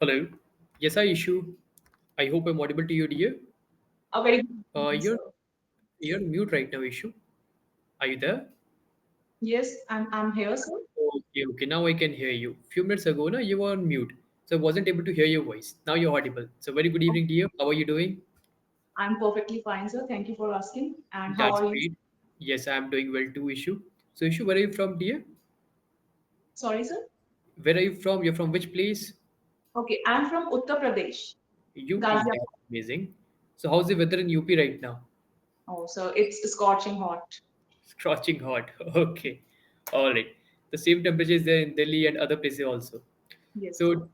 Hello. Yes, I issue. I hope I'm audible to you, dear. A very good Uh, evening, you're sir. you're on mute right now, issue. Are you there? Yes, I'm here, sir. Okay, okay. Now I can hear you. Few minutes ago, now you were on mute, so I wasn't able to hear your voice. Now you're audible. So very good Oh, evening, dear. How are you doing? I'm perfectly fine, sir. Thank you for asking. And how That's are you? great. Yes, I'm doing well too, issue. So issue, where are you from, dear? Sorry, sir. Where are you from? You're from which place? Okay, I'm from Uttar Pradesh, UP. That's Ghaziabad. amazing. So how's the weather in UP right now? Oh, so it's scorching hot. Scorching hot. Okay. All right. The same temperature is there in Delhi and other places also. Yes, sir. So,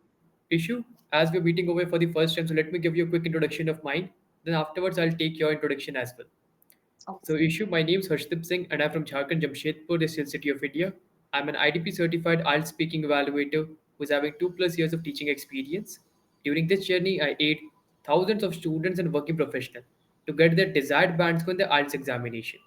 Ishu, as we're meeting over for the first time, so let me give you a quick introduction of mine. Then afterwards, I'll take your introduction as well. Okay, So, sir. Ishu, my name is Harshdeep Singh, and I'm from Jharkhand, Jamshedpur, the Steel City of India. I'm an IDP certified IELTS speaking evaluator who's having 2+ years of teaching experience. During this journey, I aid thousands of students and working professionals to get their desired band score in the IELTS examination.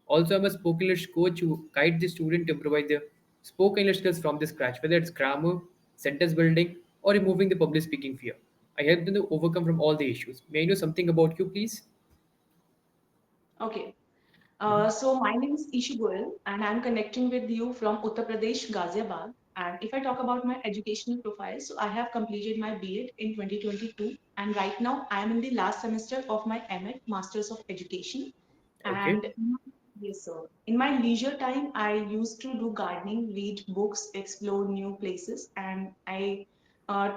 Also, I'm a spoken English coach who guides the student to improvise their spoken English skills from the scratch, whether it's grammar, sentence building, or removing the public speaking fear. I help them to overcome from all the issues. May I know something about you, please? Okay. So my name is Ishu Goel, and I'm connecting with you from Uttar Pradesh, Ghaziabad. And if I talk about my educational profile, so I have completed my B.Ed in 2022, and right now I am in the last semester of my M.Ed, Masters of Education. Okay. And yes, sir. In my leisure time, I used to do gardening, read books, explore new places, and I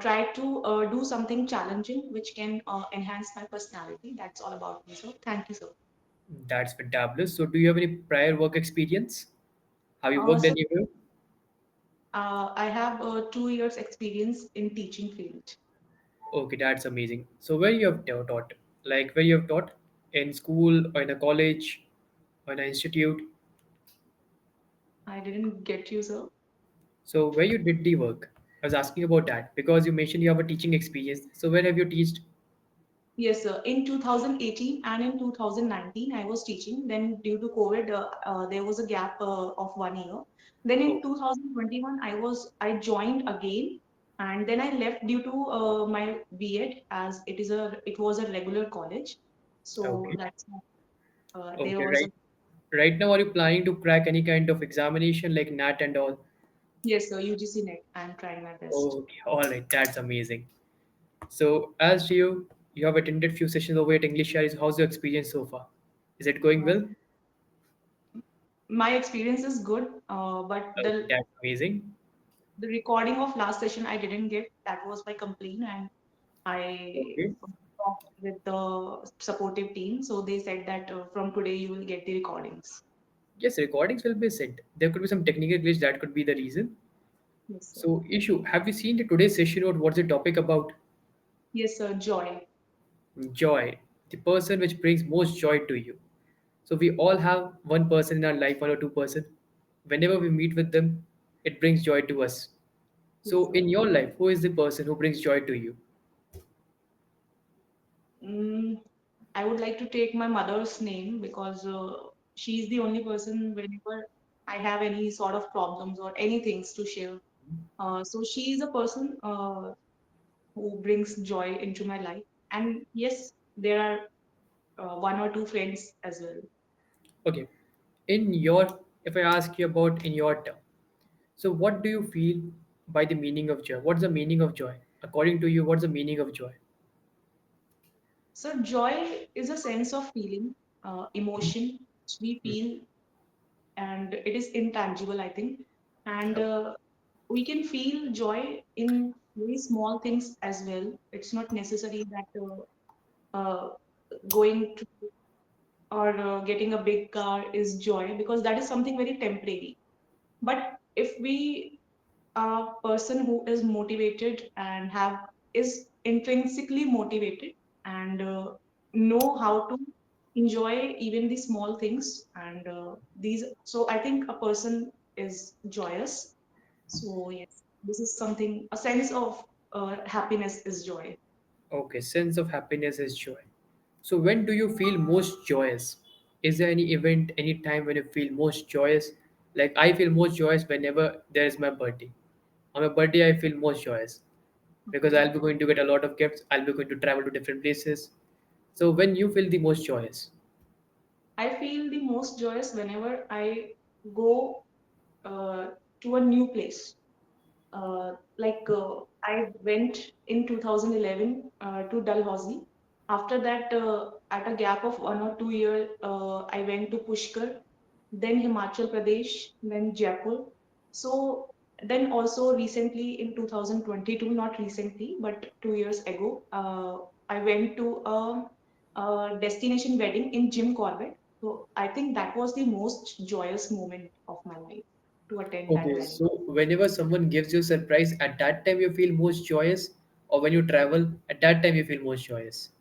try to do something challenging which can enhance my personality. That's all about me, sir. Thank you, sir. That's fantabulous. So, do you have any prior work experience? Have you worked So anywhere? I have 2 years experience in teaching field. Okay, that's amazing. So, where you have taught? Like, where you have taught? In school, or in a college, or in an institute? I didn't get you, sir. So, where you did the work? I was asking about that because you mentioned you have a teaching experience. So, where have you taught? Yes, sir. In 2018 and in 2019, I was teaching. Then, due to COVID, there was a gap of 1 year. Then, in Oh, 2021, I joined again, and then I left due to my B.Ed as it was a regular college. So okay. that's there Okay, was a right. Right now, are you planning to crack any kind of examination like NAT and all? yes, sir. UGC net. I'm trying my best. Okay, all right, that's amazing. So, as you have attended few sessions over at English Yaari, so how's your experience so far? Is it going Uh, well? my experience is good, but Okay, that's amazing. the recording of last session I didn't get. That was my complaint, and I Okay. talked with the supportive team. So they said that from today you will get the recordings. Yes, recordings will be sent. There could be some technical glitch that could be the reason. Yes, sir. So, issue. Have you seen the today's session note? What's the topic about? Yes, sir. Joy. Joy, the person which brings most joy to you. So we all have one person in our life, one or two person. Whenever we meet with them, it brings joy to us. Yes, So sir. in your life, who is the person who brings joy to you? Mm, I would like to take my mother's name because she's the only person whenever I have any sort of problems or anything to share. So she is a person who brings joy into my life. And yes, there are one or two friends as well. Okay. In your, if I ask you about in your term, so what do you feel by the meaning of joy? What's the meaning of joy? According to you, what's the meaning of joy? So joy is a sense of feeling, emotion which we Mm. feel, and it is intangible, I think. And Okay. we can feel joy in very small things as well. It's not necessary that going to or getting a big car is joy because that is something very temporary. But if we a person who is motivated and have is intrinsically motivated and know how to enjoy even the small things and these so I think a person is joyous. So yes, this is something a sense of happiness is joy. Okay, sense of happiness is joy. So when do you feel most joyous? Is there any event, any time when you feel most joyous? Like I feel most joyous whenever there is my birthday. On my birthday, I feel most joyous. because Okay. I'll be going to get a lot of gifts. I'll be going to travel to different places. So when you feel the most joyous? I feel the most joyous whenever I go uh, to a new place. I went in 2011 to Dalhousie. After that, at a gap of 1 or 2 years, I went to Pushkar, then Himachal Pradesh, then Jaipur. So then also recently in 2022, not recently, but 2 years ago, I went to a destination wedding in Jim Corbett. So I think that was the most joyous moment of my life to attend that Okay, wedding. so whenever someone gives you a surprise, at that time you feel most joyous, or when you travel, at that time you feel most joyous?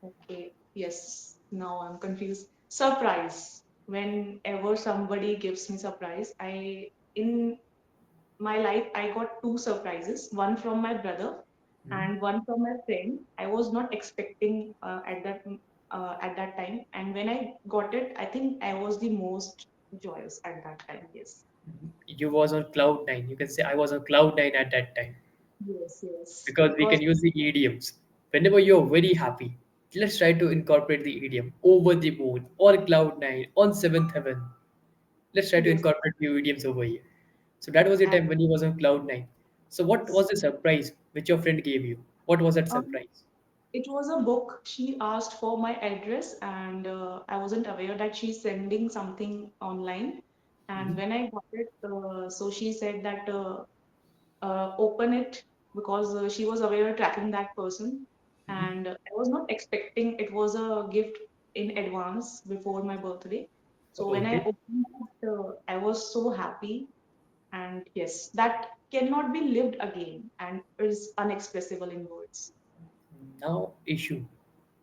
Okay, yes, now I'm confused. Surprise. Whenever somebody gives me surprise, in my life, I got two surprises, one from my brother Mhm. and one from my friend. I was not expecting at that time, and when I got it, I think I was the most joyous at that time. Yes, You was on cloud nine. You can say I was on cloud nine at that time yes, yes. because we Because can use the idioms. Whenever you're very happy, let's try to incorporate the idiom over the moon, on cloud nine, on seventh heaven. Let's try to yes, incorporate few idioms over here. So that was the and time when you was on cloud nine. So what yes. was the surprise which your friend gave you? What was that Um, surprise? it was a book. She asked for my address, and I wasn't aware that she's sending something online. And Mhm. when I got it, so she said that open it because she was aware tracking that person. Mhm. And I was not expecting it was a gift in advance before my birthday. So when I Okay. opened it, I was so happy. And yes, that cannot be lived again and is unexpressible in words. Now, issue.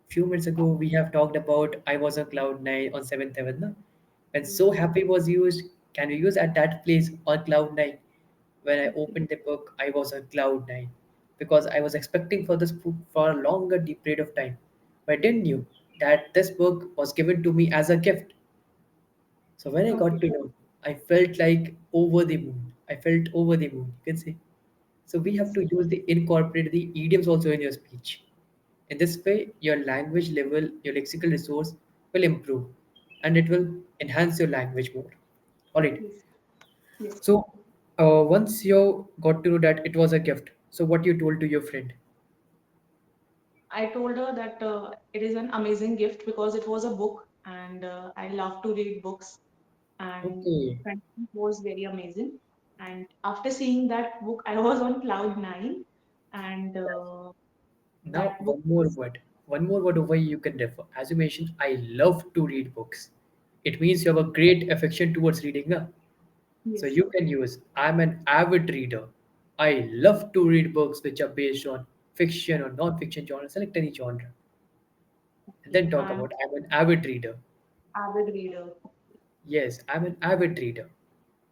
Few minutes ago, we have talked about I was on cloud nine on seventh heaven. Na? When so Yes, happy was used, can you use at that place on cloud nine? When I okay, opened the book, I was on cloud nine because I was expecting for this book for a longer deep period of time. But I didn't knew that this book was given to me as a gift. So when I got okay. to know, I felt like over the moon. I felt over the moon. You can say. So we have Yes, to use the incorporate the idioms also in your speech. In this way, your language level, your lexical resource will improve and it will enhance your language more. All right. yes, yes. So once you got to know that it was a gift, so what you told to your friend? I told her that it is an amazing gift because it was a book and I love to read books and Okay. it was very amazing. And after seeing that book, I was on cloud nine and Now that book was, one more word over you can refer. As you mentioned, I love to read books. It means you have a great affection towards reading, na? So yes, you can use I'm an avid reader. I love to read books which are based on fiction or non-fiction genre. Select any genre. And okay, then talk I'm about I'm an avid reader. avid reader. Yes, I'm an avid reader.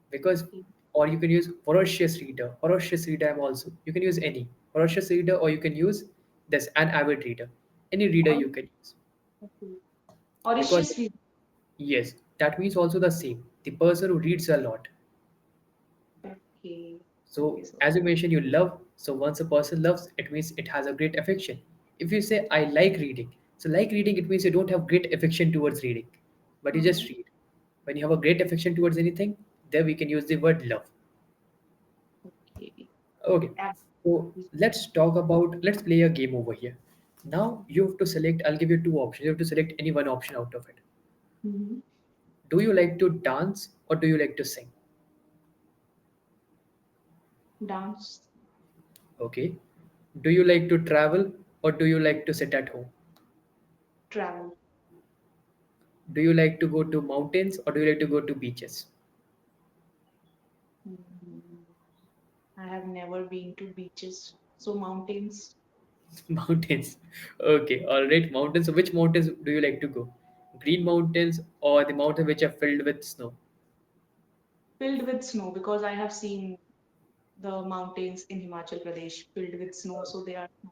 Because Okay, or you can use ferocious reader. Ferocious reader I'm also. You can use any. Ferocious reader or you can use this an avid reader. Any reader or, you can use. okay. Because Mauritius reader. yes, that means also the same. The person who reads a lot. Okay, okay, So, so as you mentioned, you love. So, once a person loves, it means it has a great affection. If you say, I like reading, so like reading, it means you don't have great affection towards reading, but you mhm, just read. When you have a great affection towards anything, there we can use the word love. okay. Okay, Ab- so let's play a game over here. Now, you have to select, I'll give you two options. You have to select any one option out of it. mhm. Do you like to dance or do you like to sing? Dance, Okay. Do you like to travel or do you like to sit at home? travel. Do you like to go to mountains or do you like to go to beaches? Mhm. I have never been to beaches, so mountains Mountains. Okay, all right. Mountains. So which mountains do you like to go? Green mountains or the mountains which are filled with snow? filled with snow because I have seen the mountains in Himachal Pradesh filled with snow, so they are so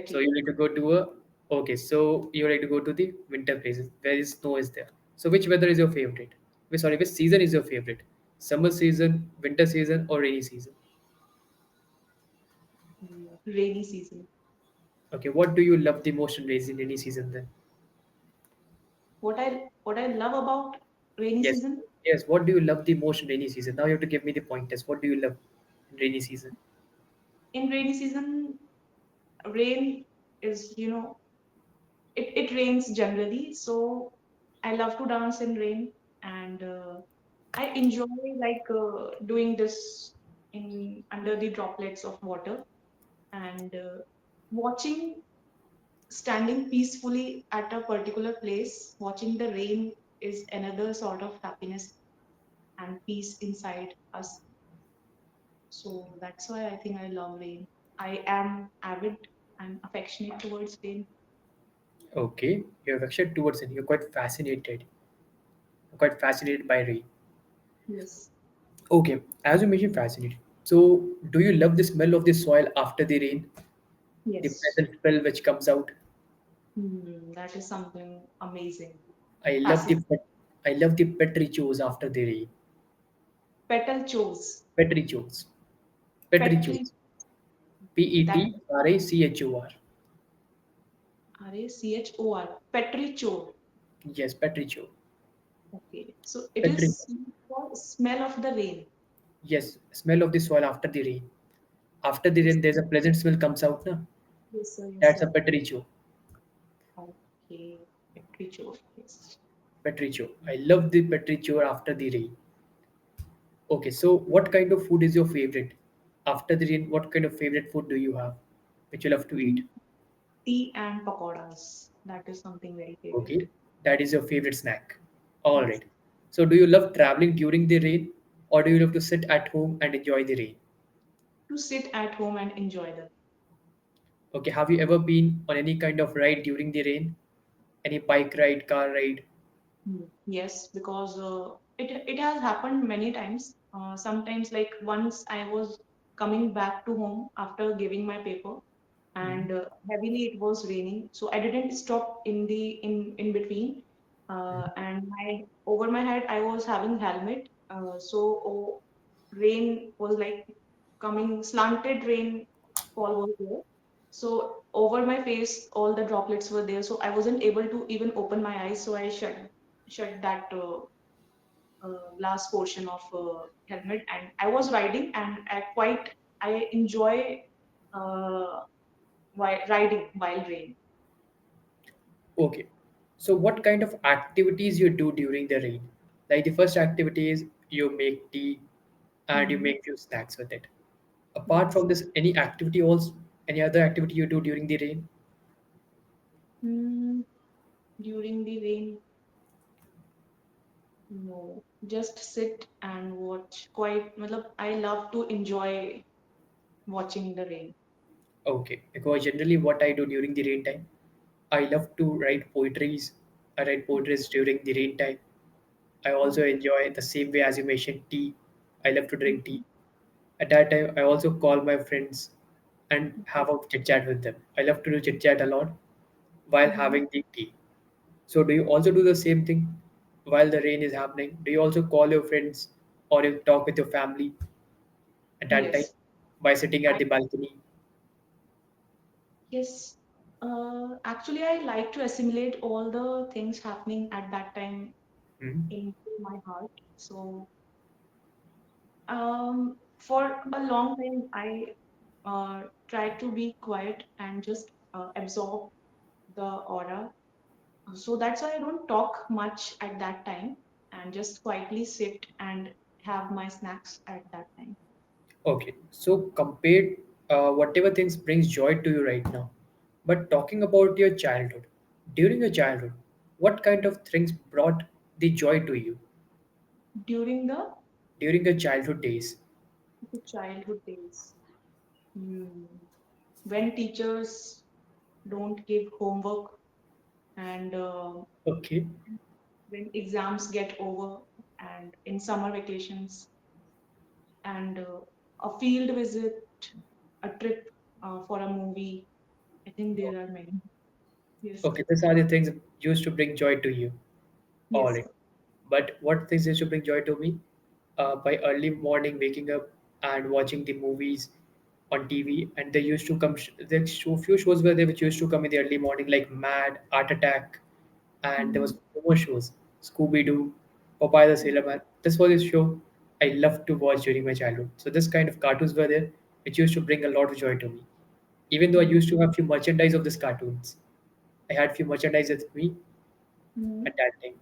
So pretty. you like to go to a okay. So you like to go to the winter places where is snow is there. So which weather is your favorite? Sorry, which season is your favorite? Summer season, winter season, or rainy season? rainy season. Okay, what do you love the most in rainy season then? What I love about rainy Yes, season, yes. What do you love the most in rainy season? Now you have to give me the pointers. What do you love in rainy season? in rainy season, rain is, it rains generally, so I love to dance in rain, and I enjoy like doing this in under the droplets of water, and watching, standing peacefully at a particular place, watching the rain is another sort of happiness and peace inside us. So that's why I think I love rain. I am avid and affectionate towards rain. Okay, you're affectionate towards it. You're quite fascinated. You're quite fascinated by rain. Yes. Okay, as you mentioned, fascinated. So, do you love the smell of the soil after the rain? The Yes. pleasant smell which comes out. That is something amazing. I love the Fascinating. I love the petrichos after the rain. Petal chose. Petrichos. Petri. Petrichos. That Petrachor. Rachor. Petrichor. Yes, petricho. Okay. So it Petri. is for smell of the rain. Yes, smell of the soil after the rain. After the Yes. rain, there's a pleasant smell comes out, na? Yes, sir. Yes, That's a sir. petricho. Okay. Petrichor. Yes. Petricho. I love the petricho after the rain. Okay, so what kind of food is your favorite? After the rain, what kind of favorite food do you have, which you love to eat? Tea and pakoras. That is something very favorite. Okay, that is your favorite snack. All Yes. right. So, do you love traveling during the rain, or do you love to sit at home and enjoy the rain? To sit at home and enjoy the. Okay, have you ever been on any kind of ride during the rain? Any bike ride, car ride? Yes, because it has happened many times. Sometimes, like once I was coming back to home after giving my paper, Mhm. and heavily it was raining, so I didn't stop in between. And my over my head I was having helmet, so rain was like coming, slanted rain fall was there. So over my face, all the droplets were there. So I wasn't able to even open my eyes. So I shut that last portion of helmet, and I was riding, and I enjoy uh, while riding while rain. Okay. So, what kind of activities you do during the rain? Like the first activity is you make tea and you Hmm. make few snacks with it. Apart Yes. from this, any activity also, any other activity you do during the rain? Hmm. During the rain, no, just sit and watch. Quite, matlab, I love to enjoy watching the rain. Okay, because generally what I do during the rain time, I love to write poetries. I write poetries during the rain time. I also Oh. enjoy the same way as you mentioned tea. I love to drink Mhm. tea. At that time, I also call my friends and Okay. have a chit chat with them. I love to do chit chat a lot while Mhm. having the tea. So, do you also do the same thing while the rain is happening? Do you also call your friends or you talk with your family at that time Yes. by sitting at I the balcony? Yes. Actually, I like to assimilate all the things happening at that time Mhm. into my heart. So, for a long time, I try to be quiet and just absorb the aura. So that's why I don't talk much at that time and just quietly sit and have my snacks at that time. Okay, so compared whatever things brings joy to you right now, but talking about your childhood, during your childhood, what kind of things brought the joy to you During during your childhood days? the childhood days, hmm, when teachers don't give homework, and Okay, when exams get over, and in summer vacations, and a field visit, a trip for a movie. I think there are many. Yes. okay, these are the things that used to bring joy to you. All Yes, right, sir. but what things used to bring joy to me? By early morning, waking up and watching the movies on TV, and they used to come. There few shows were there which used to come in the early morning, like Mad, Art Attack, and there Mm-hmm. was more shows, Scooby Doo, Popeye the Sailor Man. This was a show I loved to watch during my childhood. So this kind of cartoons were there, which used to bring a lot of joy to me. Even though I used to have few merchandise of these cartoons, I had few merchandise with me Mm-hmm. at that time.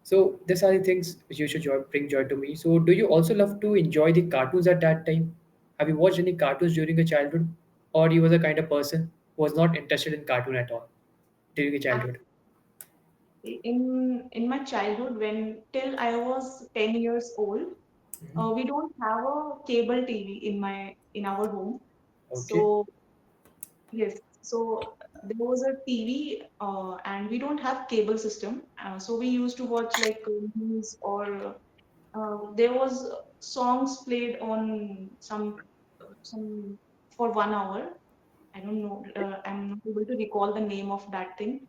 So these are the things which used to bring joy to me. So do you also love to enjoy the cartoons at that time? Have you watched any cartoons during your childhood, or you was a kind of person who was not interested in cartoon at all during your childhood? In my childhood, when till I was 10 years old, Mhm. we don't have a cable TV in our home. Okay. So yes, so there was a TV, and we don't have cable system. So we used to watch like movies, or there was songs played on some for 1 hour. I don't know. I'm not able to recall the name of that thing.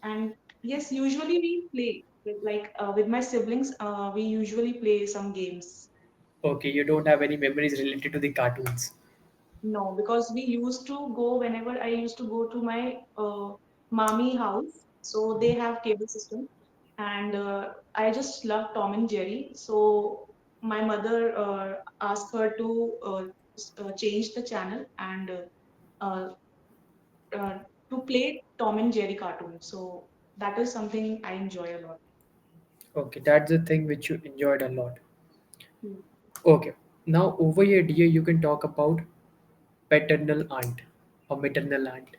And yes, usually we play with my siblings. We usually play some games. Okay, you don't have any memories related to the cartoons. No, because we used to go whenever I used to go to my mommy house. So they have cable system, and I just love Tom and Jerry. So my mother asked her to change the channel and uh, uh, to play Tom and Jerry cartoon. So that is something I enjoy a lot. Okay, that's the thing which you enjoyed a lot. Hmm. Okay, now over here, dear, you can talk about paternal aunt or maternal aunt.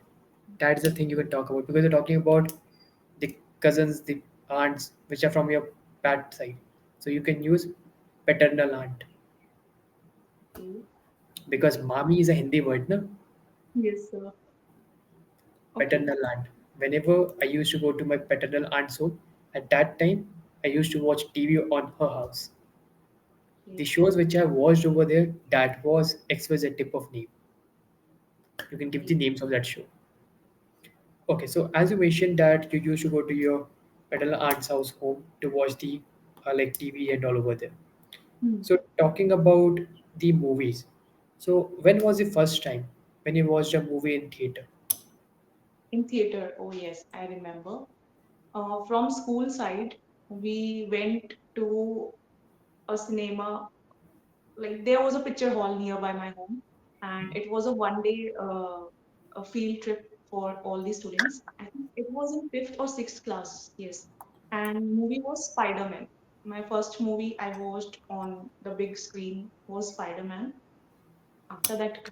That's the thing you can talk about because you're talking about the cousins, the aunts, which are from your pat side. So you can use paternal aunt Okay. because mami is a Hindi word, no? Yes, sir. Okay. Paternal aunt. Whenever I used to go to my paternal aunt's home, at that time I used to watch TV on her house. The Okay. shows which I watched over there, that was XYZ tip of name. You can give the Okay. names of that show. Okay, so as you mentioned that you used to go to your paternal aunt's house home to watch the like TV and all over there. Hmm. So talking about the movies. So when was the first time when you watched a movie in theater? In theater, oh yes, I remember. From school side, we went to a cinema. Like there was a picture hall nearby my home, and it was a 1 day a field trip for all the students. I think it was in fifth or sixth class. Yes, and movie was Spider-Man. My first movie I watched on the big screen was Spider-Man. After that,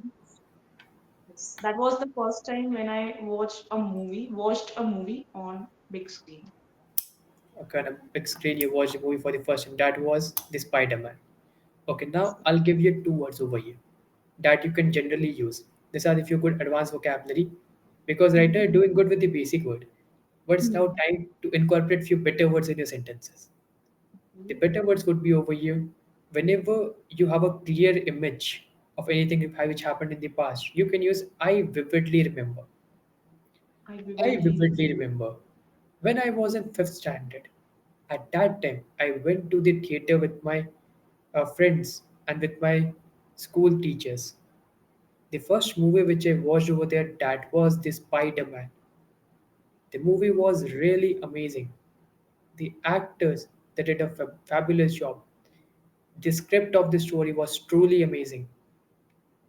yes, that was the first time when I watched a movie on big screen. A kind of big screen you watched a movie for the first time. That was the Spider-Man. Okay, now I'll give you two words over here that you can generally use. These are the few good advanced vocabulary because right now Mhm. you're doing good with the basic word. But it's now Hmm. time to incorporate few better words in your sentences. The better words would be over here. Whenever you have a clear image of anything which happened in the past, you can use I vividly remember. I I vividly. vividly remember when I was in fifth standard. At that time, I went to the theater with my friends and with my school teachers. The first movie which I watched over there that was the Spider-Man. The movie was really amazing. The actors they did a fabulous job. The script of the story was truly amazing.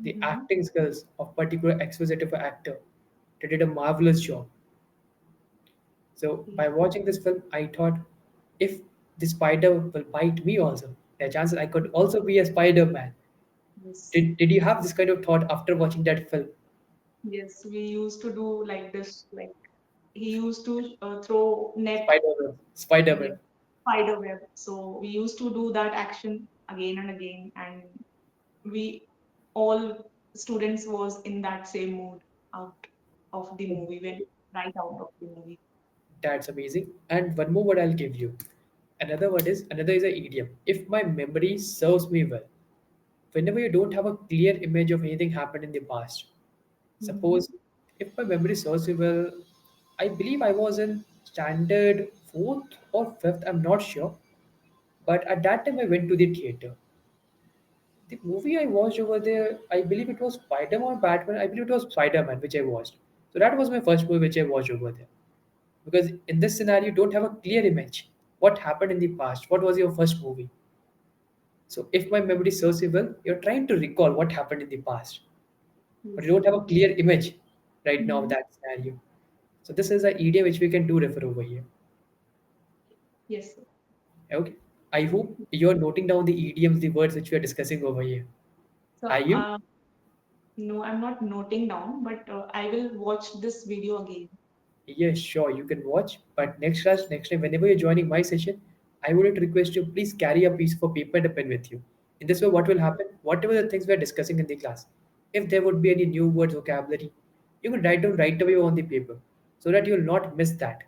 The Mhm. acting skills of particular expositive actor they did a marvelous job. So Okay. by watching this film, I thought if the spider will bite me also, there are chances I could also be a Spider-Man. Yes. Did you have this kind of thought after watching that film? Yes, we used to do like this. Like he used to throw net, Spider-Man. Spider-Man. yes, spider web. So we used to do that action again and again, and we all students was in that same mood out of the movie when right out of the movie. That's amazing. And one more word I'll give you. Another is a idiom. If my memory serves me well, whenever you don't have a clear image of anything happened in the past, Hmm. suppose if my memory serves me well, I believe I was in standard fourth or fifth, I'm not sure. But at that time, I went to the theater. The movie I watched over there, I believe it was Spider-Man or Batman. I believe it was Spider-Man, which I watched. So that was my first movie which I watched over there. Because in this scenario, you don't have a clear image. What happened in the past? What was your first movie? So if my memory serves you well, you're trying to recall what happened in the past, but you Yes. don't have a clear image right now of Mhm. that scenario. So this is an idea which we can do refer over here. Yes, sir. Okay. I hope you're noting down the idioms, the words which we are discussing over here. So, Are you? no, I'm not noting down, but I will watch this video again. Yes, sure, you can watch. But next class, next time, whenever you're joining my session, I would request you please carry a piece of paper and a pen with you. In this way, what will happen? Whatever the things we are discussing in the class, if there would be any new words, vocabulary, you can write down right away on the paper so that you'll not miss that.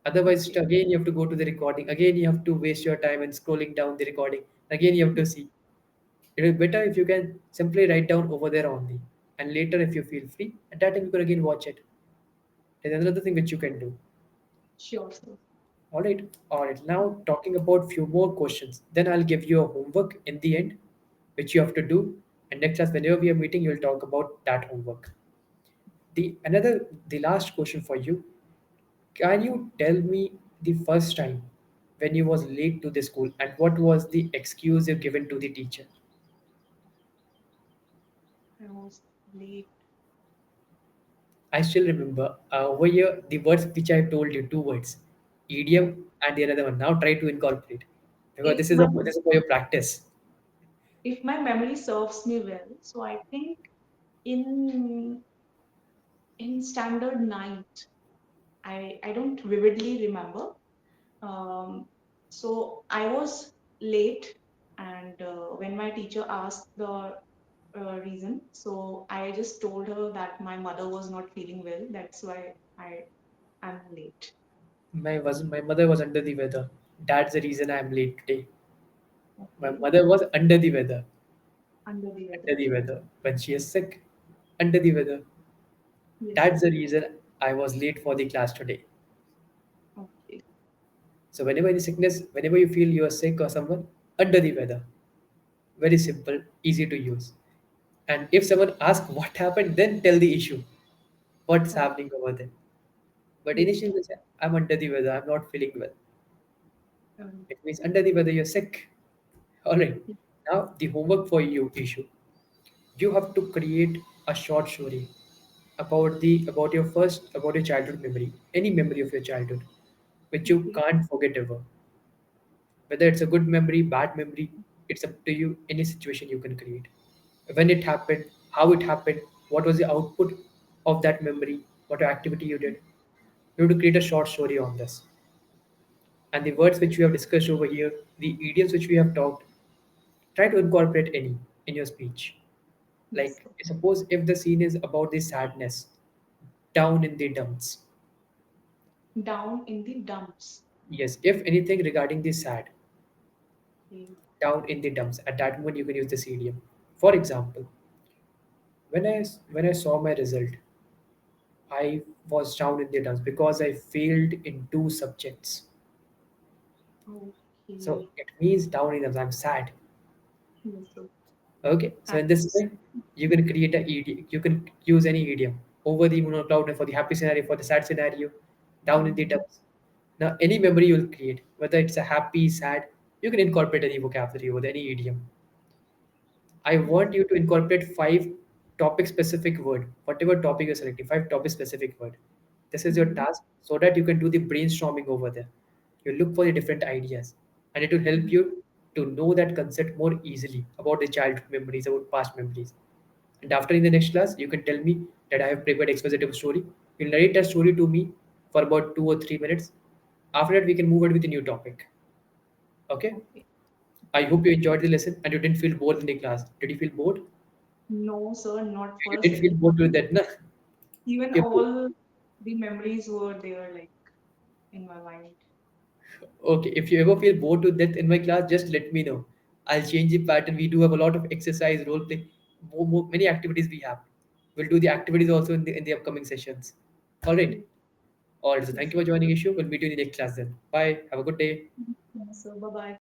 Otherwise, Okay, again, you have to go to the recording. Again, you have to waste your time in scrolling down the recording. Again, you have to see. It is better if you can simply write down over there only. And later, if you feel free, at that time, you can again watch it. There's another thing which you can do. sure, sir. All right, all right. Now talking about few more questions. Then I'll give you a homework in the end, which you have to do. And next class, whenever we are meeting, you'll talk about that homework. The last question for you. Can you tell me the first time when you was late to the school and what was the excuse you given to the teacher? I was late. I still remember over here the words which I told you, two words, idiom and the another one. Now try to incorporate because If my this is for your practice. if my memory serves me well, so I think in standard ninth, I don't vividly remember. So I was late, and when my teacher asked the reason, so I just told her that my mother was not feeling well. That's why I am late. My mother was under the weather. That's the reason I'm late today. My Okay, mother was under the weather. under the Under weather. the weather. When she is sick, under the weather. Yes, That's sir. the reason I was late for the class today. Okay, So whenever any sickness, whenever you feel you are sick or someone, under the weather. Very simple, easy to use. And if someone asks what happened, then tell the issue. What's okay. happening over there. But Yes, initially you say, I'm under the weather, I'm not feeling well. um, It means under the weather you're sick. Alright. Now the homework for you issue. You have to create a short story about your childhood memory, any memory of your childhood, which you okay. can't forget ever. Whether it's a good memory, bad memory, it's up to you. Any situation you can create. When it happened, how it happened, what was the output of that memory, what activity you did. You have to create a short story on this. And the words which we have discussed over here, the idioms which we have talked, try to incorporate any in your speech. Yes, Like sir. suppose if the scene is about the sadness, down in the dumps. Down in the dumps. Yes, if anything regarding the sad, Okay. down in the dumps. At that moment, you can use this idiom. For example, when I saw my result, I was down in the dumps because I failed in two subjects. So Okay. it means down in the dumps. I'm sad. Yes, sir. Okay, so in this Thanks. way, you can create a idiom. You can use any idiom over the moon or cloud and for the happy scenario, for the sad scenario, down in the Mhm. dumps. Now, any memory you'll create, whether it's a happy, sad, you can incorporate any vocabulary with any idiom. I want you to incorporate five topic specific word, whatever topic you're selecting, five topic specific word. This is your Mhm. task so that you can do the brainstorming over there. You look for the different ideas and it will help Mhm. you to know that concept more easily about the childhood memories, about past memories. And after in the next class, you can tell me that I have prepared expositive story. You'll narrate that story to me for about 2 or 3 minutes. After that, we can move on with a new topic. Okay? Okay. I hope you enjoyed the lesson and you didn't feel bored in the class. Did you feel bored? No, sir, not for You a didn't feel second. bored with that, na? Even Okay, all the memories were there, like in my mind. okay. If you ever feel bored to death in my class, just let me know. I'll change the pattern. We do have a lot of exercise, role play, many activities we have. We'll do the activities also in the upcoming sessions. All right. Yes, All right. So yes, thank you sir. for joining, Ishu. We'll meet you in the next class then. Bye. Have a good day. Yes, sir. Bye bye.